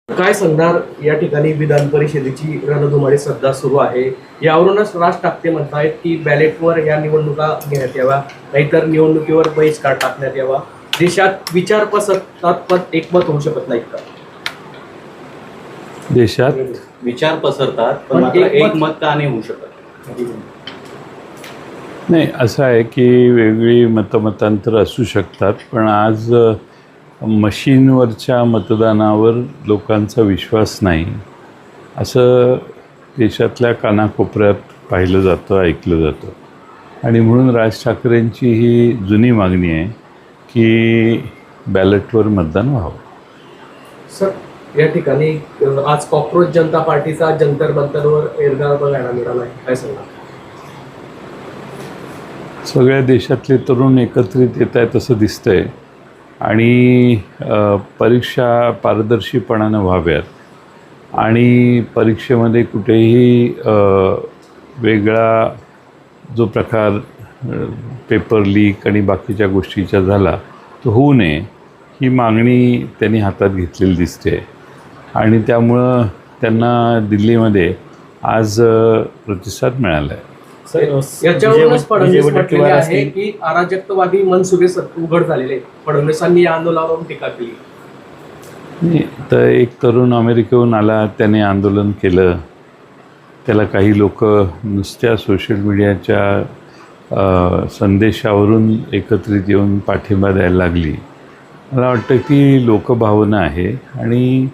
काय सांगणार या ठिकाणी विधान परिषदेची रणधुमाळी सध्या सुरू आहे. यावरूनच राज ठाकरे म्हणतायत की बॅलेटवर या निवडणुका घेण्यात याव्या, नाहीतर निवडणुकीवर बहिष्कार टाकण्यात यावा. देशात विचार पसरतात पण एकमत होऊ शकत नाहीत का? देशात विचार पसरतात पण मात्र एकमत का नाही होऊ शकत? नाही, असं आहे की वेगळी मतमतांतर असू शकतात, पण आज मशीनवरच्या मतदानावर लोकांचा विश्वास नाही असं देशातल्या कानाकोपऱ्यात पाहिलं जातं, ऐकलं जातं. आणि म्हणून राज ठाकरेंची ही जुनी मागणी आहे की बॅलेटवर मतदान व्हावं. सर, या ठिकाणी आज कॉक्रोच जनता पार्टीचा जंतर मंतरवर एल्गार बघायला मिळाला आहे, काय सांगणार? सगळ्या देशातले तरुण एकत्रित येत आहेत असं दिसतंय आणि परीक्षा पारदर्शीपणानं व्हाव्यात आणि परीक्षेमध्ये कुठेही वेगळा जो प्रकार पेपर लीक आणि बाकीच्या गोष्टीचा झाला तो होऊ नये ही मागणी त्यांनी हातात घेतलेली दिसते. आणि त्यामुळं त्यांना दिल्लीमध्ये आज प्रतिसाद मिळाला आहे. याच्यावरूनच फडणवीस म्हटलेले आहे की अराजकतावादी मनसुबे उघड झालेले. फडणवीसांनी या आंदोलनावरून टीका केली. तर एक तरुण अमेरिकेहून आला, त्याने आंदोलन केलं. त्याला काही लोक नुसत्या सोशल मीडियाच्या संदेशावरून एकत्रित येऊन पाठिंबा द्यायला लागली. मला वाटतं की लोकभावना आहे आणि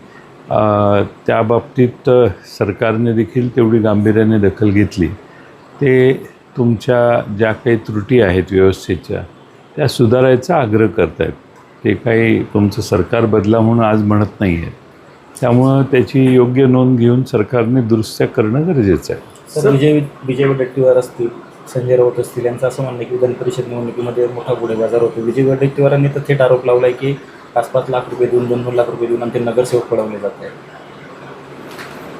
त्या बाबतीत सरकारने देखील तेवढी गांभीर्याने दखल घेतली. ते तुमच्या ज्या काही त्रुटी आहेत व्यवस्थेच्या त्या सुधारायचा आग्रह करत आहेत. ते काही तुमचं सरकार बदला म्हणून आज म्हणत नाही आहे. त्यामुळं त्याची योग्य नोंद घेऊन सरकारने दुरुस्त्या करणं गरजेचं आहे. सर, विजय वडेट्टीवार असतील, संजय राऊत असतील, यांचं असं म्हणणं की विधान परिषद निवडणुकीमध्ये मोठा गुन्हेबाजार होतो. विजय वडेट्टीवारांनी तर थेट आरोप लावला आहे की 5-5 लाख रुपये देऊन 2-2 लाख रुपये देऊन आमचे नगरसेवक पडवले जात आहेत.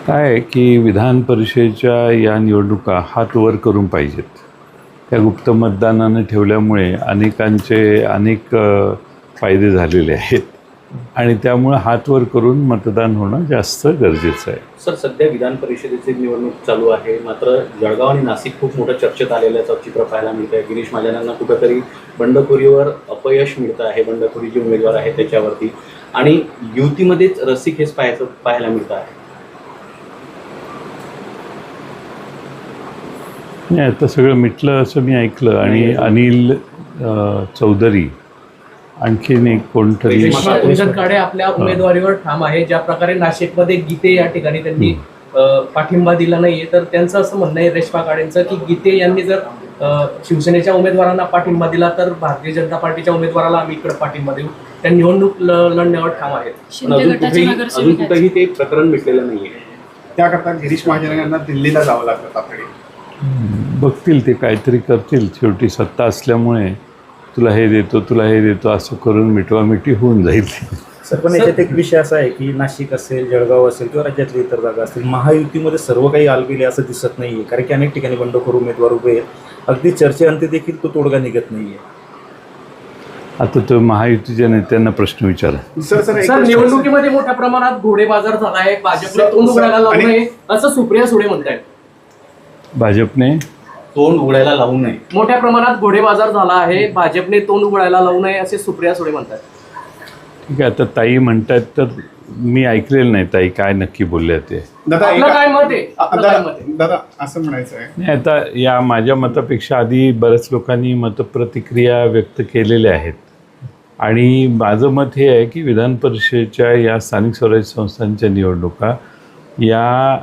काय आहे की विधान परिषदेच्या या निवडणुका हात वर करून पाहिजेत. त्या गुप्त मतदानानं ठेवल्यामुळे अनेक फायदे झालेले आहेत आणि त्यामुळे हात वर करून मतदान होणं जास्त गरजेचं आहे. सर, सध्या विधान परिषदेची निवडणूक चालू आहे, मात्र जळगाव आणि नाशिक खूप मोठं चर्चेत आलेल्याचं चित्र पाहायला मिळतं आहे. गिरीश महाजनांना कुठंतरी बंडखोरीवर अपयश मिळतं आहे, बंडखोरी जे उमेदवार आहेत त्याच्यावरती, आणि युतीमध्येच रस्सीखेच पाहायला मिळतं आहे. नाही, आता सगळं मिटलं असं मी ऐकलं. आणि अनिल चौधरी आणखीन एक कोणतरी कडे आपल्या उमेदवारीवर ठाम आहे. ज्या प्रकारे नाशिकमध्ये गीते या ठिकाणी त्यांनी पाठिंबा दिला नाहीये, तर त्यांचं असं म्हणणं आहे रेश्मा काळेंचं की गीते यांनी जर शिवसेनेच्या उमेदवारांना पाठिंबा दिला तर भारतीय जनता पार्टीच्या उमेदवाराला आम्ही इकडे पाठिंबा देऊ. त्या निवडणूक लढण्यावर ठाम आहेत. अजून कुठेही ते प्रकरण मिटलेलं नाहीये. त्याकरता गिरीश महाजन यांना दिल्लीला जावं लागतं तातडीने. बघतील, ते काहीतरी करतील. शेवटी सत्ता असल्यामुळे तुला हे देतो तुला हे देतो असं करून मिठवामिठी होऊन जाईल. सर, पण याच्यात एक विषय असा आहे की नाशिक असेल, जळगाव असेल किंवा राज्यातल्या इतर जागा असतील, महायुतीमध्ये सर्व काही आलबेले असं दिसत नाहीये. कारण की अनेक ठिकाणी बंडखोर उमेदवार उभे आहेत. अगदी चर्चेअंती देखील तो तोडगा निघत नाहीये. आता तो महायुतीच्या नेत्यांना प्रश्न विचारा. सर, निवडणुकीमध्ये मोठ्या प्रमाणात घोडेबाजार झाला आहे. भाजपला तोंड उघडायला लावू नये असं सुप्रिया सुळे म्हणतायत. भाजपने तोंड उघडायला लावू नये. मोठ्या प्रमाणात घोडेबाजार झाला आहे, भाजपने तोंड उघडायला लावू नये असे सुप्रिया सुळे म्हणतात. ठीक आहे, आता ताई म्हणतात तर मी ऐकलेलं नाही ताई काय नक्की बोलल्या ते. काय मत आहे दादा असं म्हणायचं आहे. नाही, आता या माझ्या मतापेक्षा आधी बऱ्याच लोकांनी मतप्रतिक्रिया व्यक्त केलेल्या आहेत. आणि माझं मत हे आहे की विधान परिषदेच्या या स्थानिक स्वराज्य संस्थांच्या निवडणुका या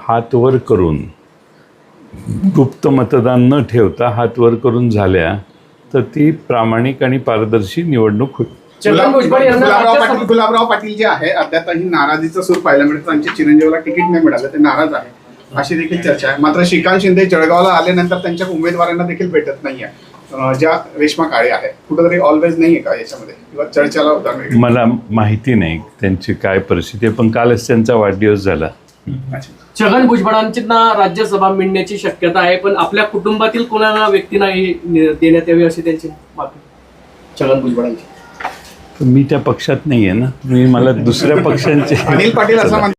हात वर करून, गुप्त मतदान न ठेवता हात वर करून झाल्या तर ती प्रामाणिक आणि पारदर्शी निवडणूक होईल. गुलाबराव पाटील जे आहे अद्यापही नाराजीचं सूर पाहायला मिळतं. त्यांच्या चिरंजीवाला तिकीट नाही मिळालं, ते नाराज आहे अशी देखील चर्चा आहे. मात्र श्रीकांत शिंदे जळगावला आल्यानंतर त्यांच्या उमेदवारांना देखील भेटत नाहीये. ज्या रेश्मा काळे आहे कुठेतरी ऑलवेज नाहीये का याच्यामध्ये, किंवा चर्चेला उदाहरण? मला माहिती नाही त्यांची काय परिस्थिती आहे, पण कालच त्यांचा वाढदिवस झाला. छगन भुजबळांना राज्यसभा मिळण्याची शक्यता आहे, पण आपल्या कुटुंबातील कोणाला व्यक्तींना देण्यात यावी अशी त्यांची मागणी छगन भुजबळांची. मी त्या पक्षात नाही आहे ना, मला दुसऱ्या पक्षांचे अनिल पाटील असं म्हणतात